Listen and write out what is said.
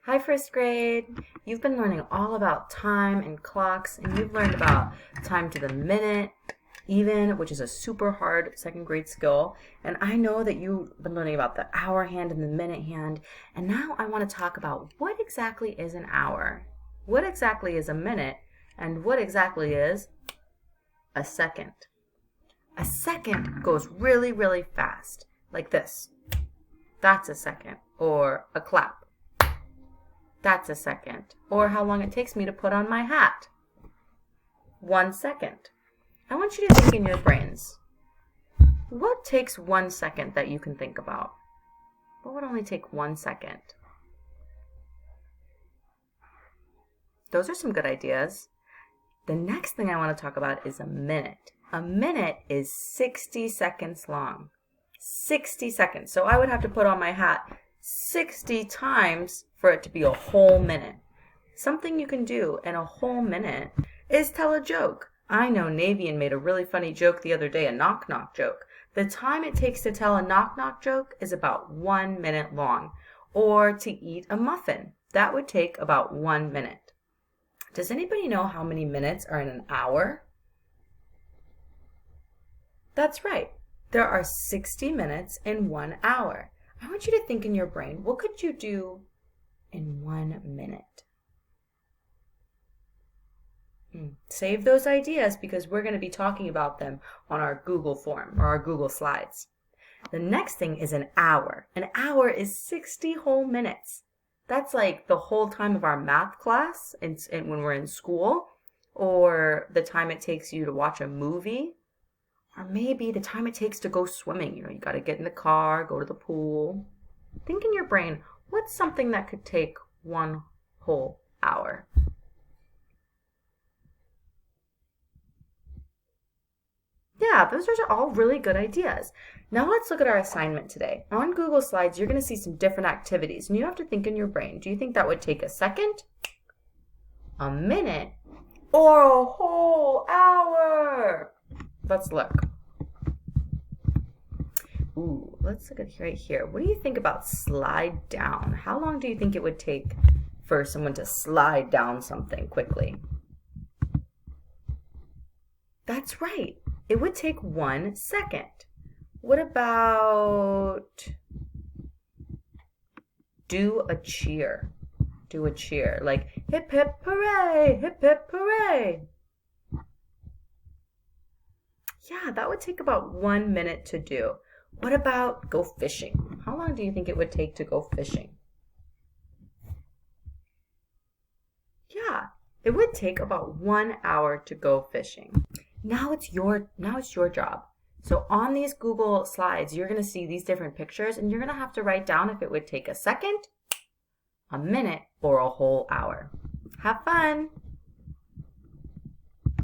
Hi, first grade. You've been learning all about time and clocks, and you've learned about time to the minute, even, which is a super hard second grade skill. And I know that you've been learning about the hour hand and the minute hand. And now I want to talk about what exactly is an hour, what exactly is a minute, and what exactly is a second. A second goes really, really fast, like this. That's a second, or a clap. That's a second. Or how long it takes me to put on my hat. 1 second. I want you to think in your brains. What takes 1 second that you can think about? What would only take 1 second? Those are some good ideas. The next thing I want to talk about is a minute. A minute is 60 seconds long. 60 seconds. So I would have to put on my hat 60 times for it to be a whole minute. Something you can do in a whole minute is tell a joke. I know Navian made a really funny joke the other day, a knock-knock joke. The time it takes to tell a knock-knock joke is about 1 minute long. Or to eat a muffin. That would take about 1 minute. Does anybody know how many minutes are in an hour? That's right. There are 60 minutes in 1 hour. I want you to think in your brain, what could you do in 1 minute? Save those ideas because we're going to be talking about them on our Google form or our Google Slides. The next thing is an hour. An hour is 60 whole minutes. That's like the whole time of our math class and when we're in school, or the time it takes you to watch a movie, or maybe the time it takes to go swimming. You got to get in the car, go to the pool. Think in your brain, what's something that could take 1 whole hour? Yeah, those are all really good ideas. Now let's look at our assignment today. On Google Slides, you're going to see some different activities, and you have to think in your brain. Do you think that would take a second, a minute, or a whole hour? Let's look. Ooh, let's look at right here. What do you think about slide down? How long do you think it would take for someone to slide down something quickly? That's right. It would take 1 second. What about do a cheer? Do a cheer. Like hip hip hooray, hip hip hooray. Yeah, that would take about 1 minute to do. What about go fishing? How long do you think it would take to go fishing? Yeah, it would take about 1 hour to go fishing. Now it's your job. So on these Google Slides, you're going to see these different pictures, and you're going to have to write down if it would take a second, a minute, or a whole hour. Have fun!